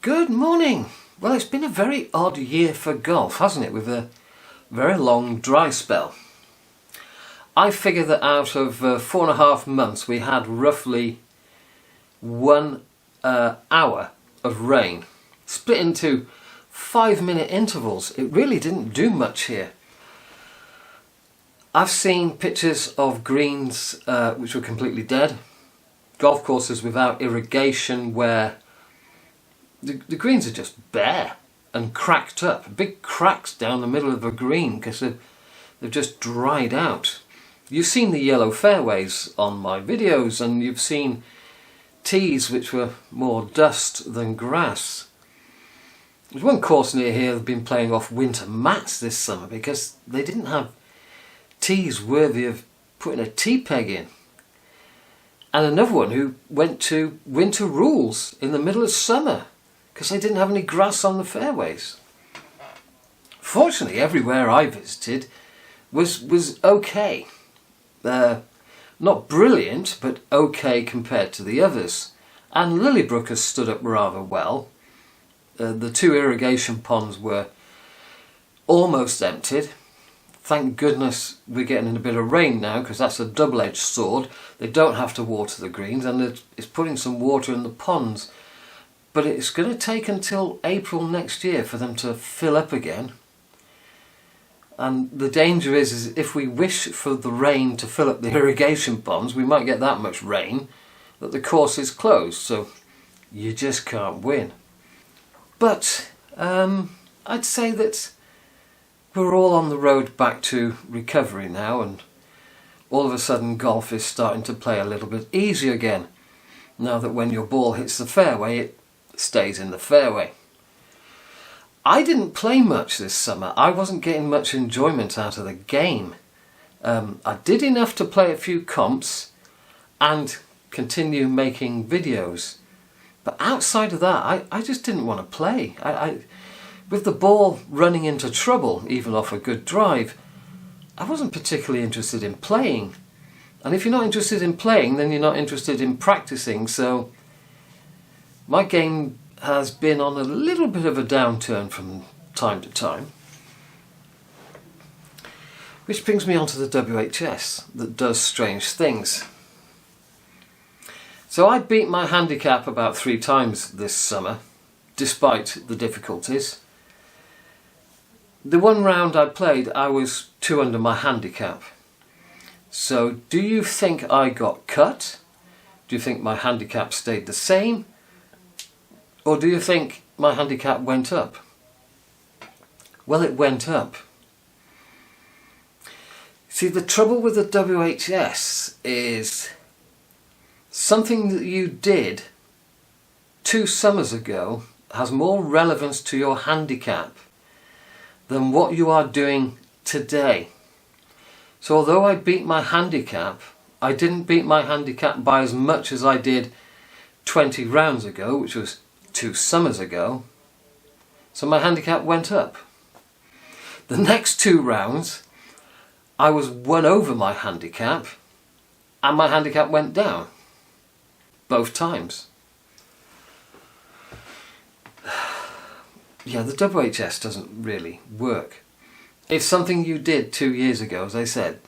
Good morning. Well, it's been a very odd year for golf, hasn't it, with a very long dry spell. I figure that out of 4.5 months we had roughly 1 hour of rain, split into 5-minute intervals. It really didn't do much here. I've seen pictures of greens which were completely dead, golf courses without irrigation where the greens are just bare and cracked up, big cracks down the middle of a green because they've just dried out. You've seen the yellow fairways on my videos, and you've seen tees which were more dust than grass. There's one course near here that's been playing off winter mats this summer because they didn't have tees worthy of putting a tee peg in. And another one who went to winter rules in the middle of summer because they didn't have any grass on the fairways. Fortunately, everywhere I visited was okay. Not brilliant, but okay compared to the others. And Lillybrook has stood up rather well. The 2 irrigation ponds were almost emptied. Thank goodness we're getting a bit of rain now, because that's a double-edged sword. They don't have to water the greens, and it's putting some water in the ponds. But it's going to take until April next year for them to fill up again. And the danger is if we wish for the rain to fill up the irrigation ponds, we might get that much rain that the course is closed. So you just can't win. But I'd say that we're all on the road back to recovery now, and all of a sudden golf is starting to play a little bit easier again. Now that when your ball hits the fairway, it stays in the fairway. I didn't play much this summer. I wasn't getting much enjoyment out of the game. I did enough to play a few comps and continue making videos. But outside of that, I just didn't want to play. With the ball running into trouble, even off a good drive, I wasn't particularly interested in playing. And if you're not interested in playing, then you're not interested in practicing. So my game has been on a little bit of a downturn from time to time. Which brings me on to the WHS that does strange things. So I beat my handicap about 3 times this summer, despite the difficulties. The one round I played, I was 2 under my handicap. So do you think I got cut? Do you think my handicap stayed the same? Or do you think my handicap went up? Well, it went up. See, the trouble with the WHS is something that you did 2 summers ago has more relevance to your handicap than what you are doing today. So although I beat my handicap, I didn't beat my handicap by as much as I did 20 rounds ago, which was 2 summers ago. So my handicap went up. The next 2 rounds, I was 1 over my handicap, and my handicap went down. Both times. Yeah, the WHS doesn't really work. If something you did 2 years ago, as I said,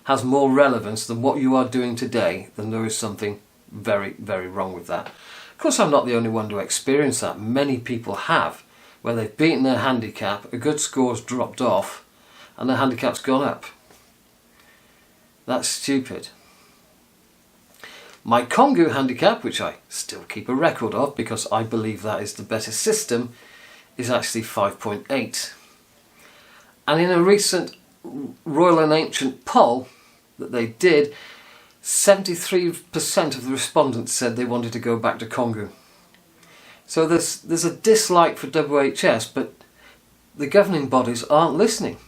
has more relevance than what you are doing today, then there is something very, very wrong with that. Of course, I'm not the only one to experience that. Many people have, where they've beaten their handicap, a good score's dropped off, and their handicap's gone up. That's stupid. My Kongu handicap, which I still keep a record of because I believe that is the better system, is actually 5.8. And in a recent Royal and Ancient poll that they did, 73% of the respondents said they wanted to go back to Kongu. So there's a dislike for WHS, but the governing bodies aren't listening.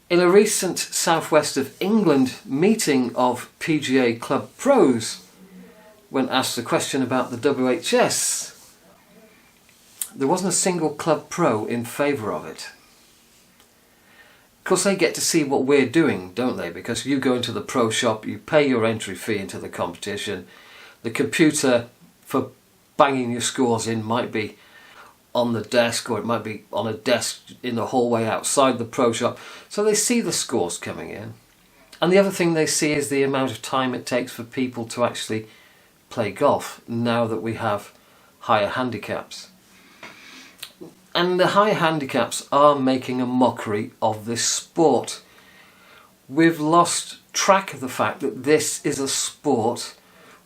In a recent Southwest of England meeting of PGA Club pros, when asked the question about the WHS, there wasn't a single club pro in favour of it. Of course, they get to see what we're doing, don't they? Because you go into the pro shop, you pay your entry fee into the competition. The computer for banging your scores in, might be on the desk, or it might be on a desk in the hallway outside the pro shop. So they see the scores coming in. And the other thing they see is the amount of time it takes for people to actually play golf now that we have higher handicaps. And the higher handicaps are making a mockery of this sport. We've lost track of the fact that this is a sport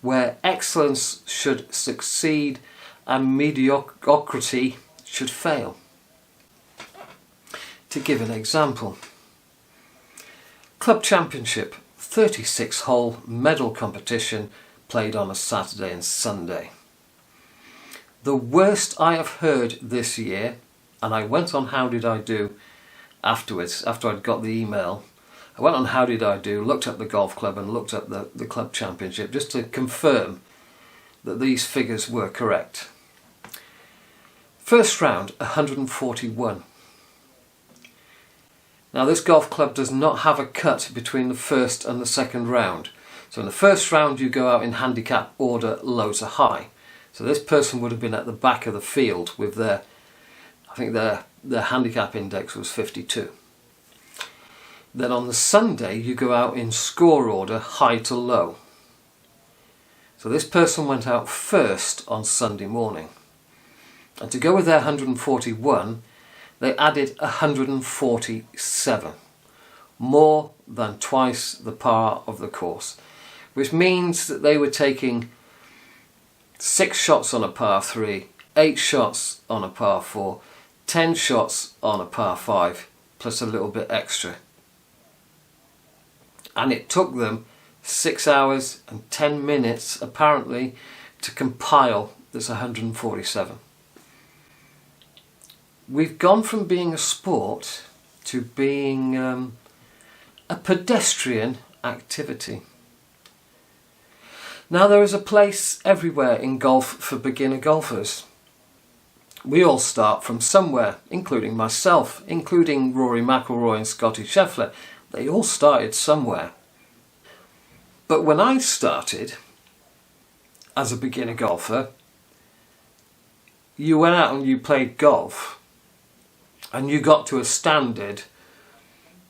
where excellence should succeed and mediocrity should fail. To give an example, Club Championship, 36-hole medal competition played on a Saturday and Sunday. The worst I have heard this year, and I went on How Did I Do afterwards, after I'd got the email. I went on How Did I Do, looked up the golf club and looked up the Club Championship just to confirm that these figures were correct. First round, 141. Now this golf club does not have a cut between the first and the second round. So in the first round you go out in handicap order low to high. So this person would have been at the back of the field with their, I think their handicap index was 52. Then on the Sunday you go out in score order high to low. So this person went out first on Sunday morning. And to go with their 141, they added 147, more than twice the par of the course, which means that they were taking 6 shots on a par 3, 8 shots on a par 4, 10 shots on a par 5, plus a little bit extra. And it took them 6 hours and 10 minutes, apparently, to compile this 147. We've gone from being a sport to being a pedestrian activity. Now there is a place everywhere in golf for beginner golfers. We all start from somewhere, including myself, including Rory McIlroy and Scotty Scheffler. They all started somewhere. But when I started as a beginner golfer, you went out and you played golf. And you got to a standard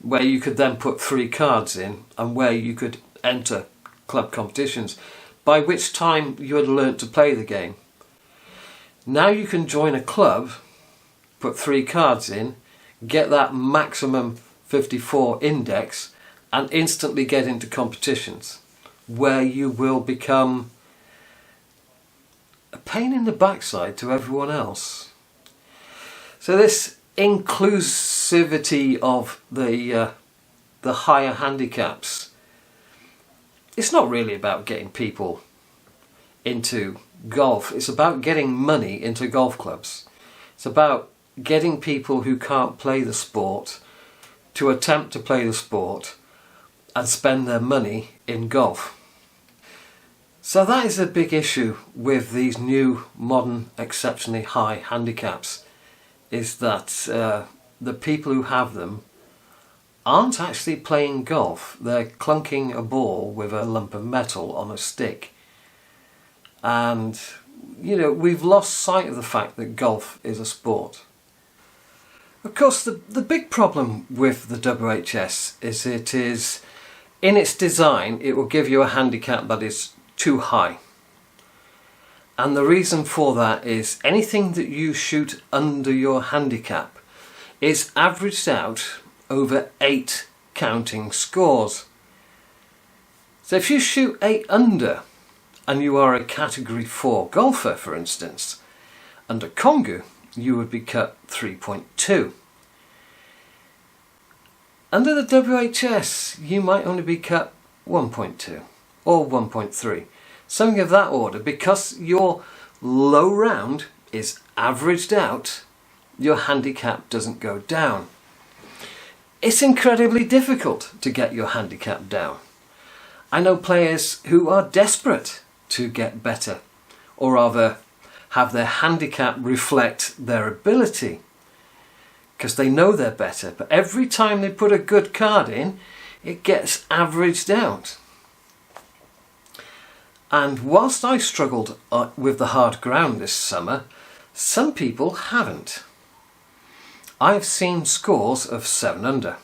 where you could then put 3 cards in and where you could enter club competitions, by which time you had learnt to play the game. Now you can join a club, put 3 cards in, get that maximum 54 index and instantly get into competitions where you will become a pain in the backside to everyone else. So this inclusivity of the higher handicaps, it's not really about getting people into golf. It's about getting money into golf clubs. It's about getting people who can't play the sport to attempt to play the sport and spend their money in golf. So that is a big issue with these new modern exceptionally high handicaps, is that the people who have them aren't actually playing golf. They're clunking a ball with a lump of metal on a stick. And, you know, we've lost sight of the fact that golf is a sport. Of course, the big problem with the WHS is it is, in its design, it will give you a handicap that is too high. And the reason for that is anything that you shoot under your handicap is averaged out over 8 counting scores. So if you shoot 8 under and you are a category 4 golfer, for instance, under Kongu you would be cut 3.2. Under the WHS you might only be cut 1.2 or 1.3. Something of that order, because your low round is averaged out, your handicap doesn't go down. It's incredibly difficult to get your handicap down. I know players who are desperate to get better, or rather have their handicap reflect their ability, because they know they're better, but every time they put a good card in, it gets averaged out. And whilst I struggled with the hard ground this summer, some people haven't. I've seen scores of 7 under,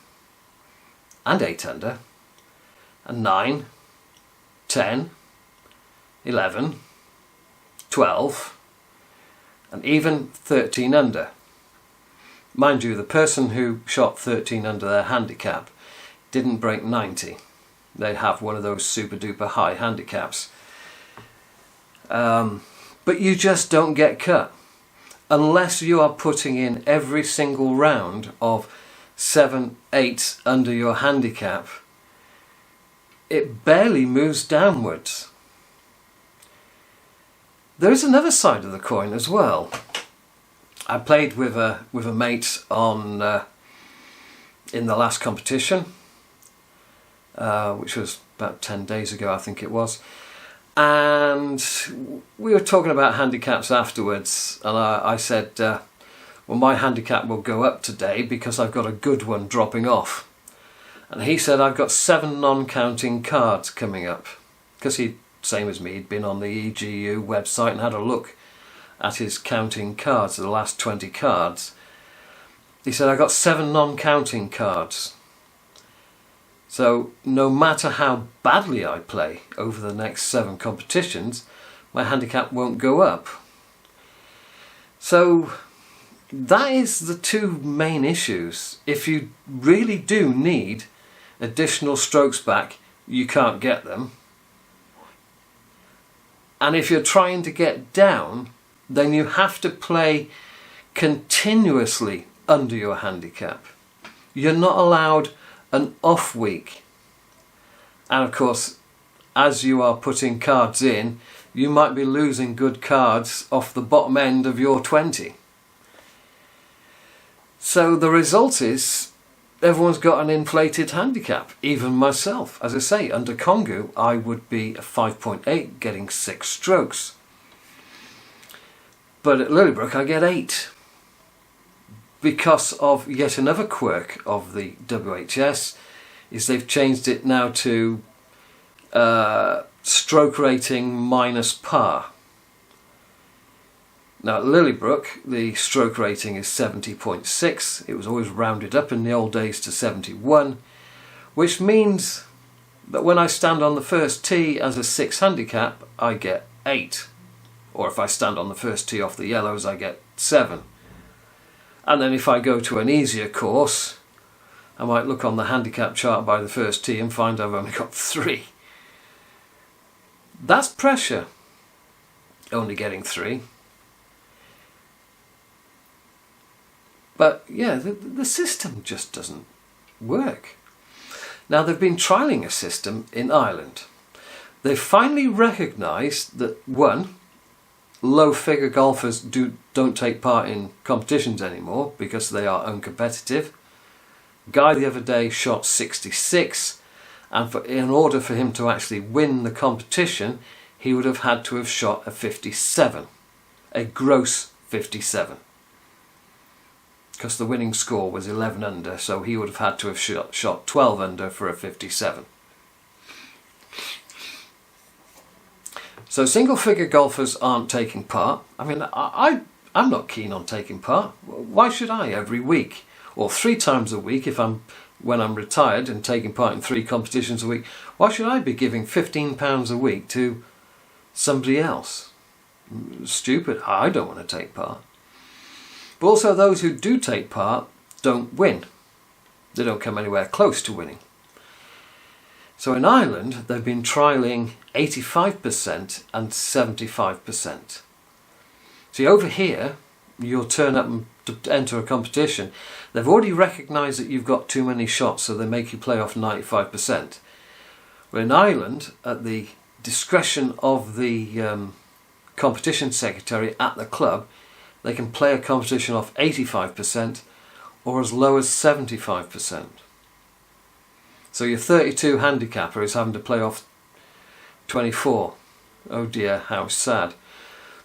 and 8 under, and 9, 10, 11, 12, and even 13 under. Mind you, the person who shot 13 under their handicap didn't break 90. They have one of those super duper high handicaps. But you just don't get cut unless you are putting in every single round of 7, 8 under your handicap. It barely moves downwards. There is another side of the coin as well. I played with a mate on in the last competition, which was about 10 days ago, I think it was. And we were talking about handicaps afterwards, and I said, well, my handicap will go up today because I've got a good one dropping off. And he said, I've got 7 non-counting cards coming up. Because he, same as me, he'd been on the EGU website and had a look at his counting cards, the last 20 cards. He said, I got 7 non-counting cards. So no matter how badly I play over the next 7 competitions, my handicap won't go up. So that is the 2 main issues. If you really do need additional strokes back, you can't get them. And if you're trying to get down, then you have to play continuously under your handicap. You're not allowed an off week. And of course, as you are putting cards in, you might be losing good cards off the bottom end of your 20. So the result is everyone's got an inflated handicap, even myself. As I say, under Kongu I would be a 5.8 getting 6 strokes. But at Lillybrook I get 8. Because of yet another quirk of the WHS, is they've changed it now to stroke rating minus par. Now at Lillybrook the stroke rating is 70.6. It was always rounded up in the old days to 71, which means that when I stand on the first tee as a 6 handicap I get 8, or if I stand on the first tee off the yellows I get 7. And then if I go to an easier course, I might look on the handicap chart by the first tee and find I've only got 3. That's pressure, only getting 3. But yeah, the system just doesn't work. Now they've been trialling a system in Ireland. They've finally recognised that, one, low figure golfers don't take part in competitions anymore because they are uncompetitive. Guy the other day shot 66, and in order for him to actually win the competition he would have had to have shot a 57, a gross 57, because the winning score was 11 under, so he would have had to have shot 12 under for a 57. So single figure golfers aren't taking part. I mean, I'm not keen on taking part. Why should I every week? Or 3 times a week when I'm retired and taking part in 3 competitions a week. Why should I be giving £15 a week to somebody else? Stupid. I don't want to take part. But also those who do take part don't win. They don't come anywhere close to winning. So in Ireland, they've been trialling 85% and 75%. See, over here, you'll turn up to enter a competition. They've already recognised that you've got too many shots, so they make you play off 95%. But in Ireland, at the discretion of the competition secretary at the club, they can play a competition off 85% or as low as 75%. So your 32 handicapper is having to play off 24. Oh dear, how sad.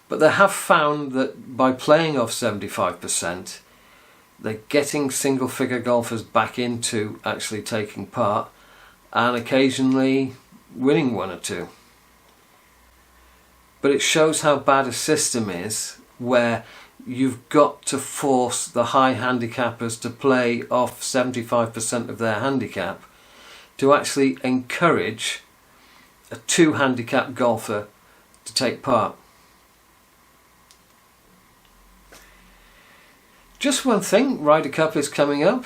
But they have found that by playing off 75%, they're getting single figure golfers back into actually taking part and occasionally winning 1 or 2. but it shows how bad a system is, where you've got to force the high handicappers to play off 75% of their handicap to actually encourage a 2-handicap golfer to take part. Just one thing, Ryder Cup is coming up,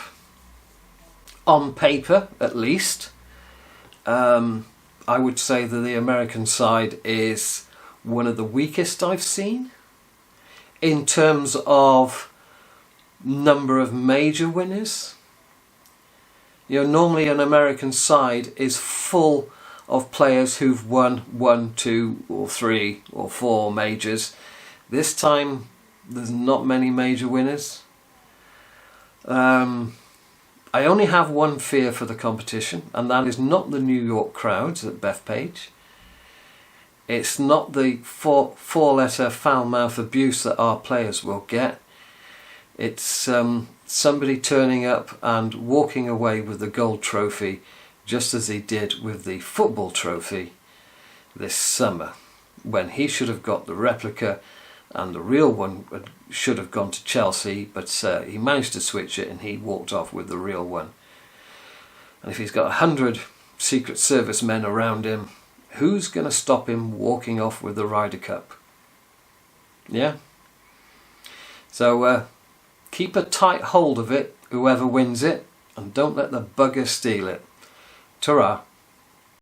on paper at least. I would say that the American side is one of the weakest I've seen in terms of number of major winners. You know, normally an American side is full of players who've won 1, 2 or 3 or 4 majors. This time there's not many major winners. I only have one fear for the competition, and that is not the New York crowds at Bethpage. It's not the four-letter foul-mouth abuse that our players will get. It's somebody turning up and walking away with the gold trophy, just as he did with the football trophy this summer, when he should have got the replica and the real one should have gone to Chelsea, but he managed to switch it and he walked off with the real one. And if he's got 100 Secret Service men around him, who's going to stop him walking off with the Ryder Cup? Yeah? So keep a tight hold of it, whoever wins it, and don't let the bugger steal it. Ta-ra.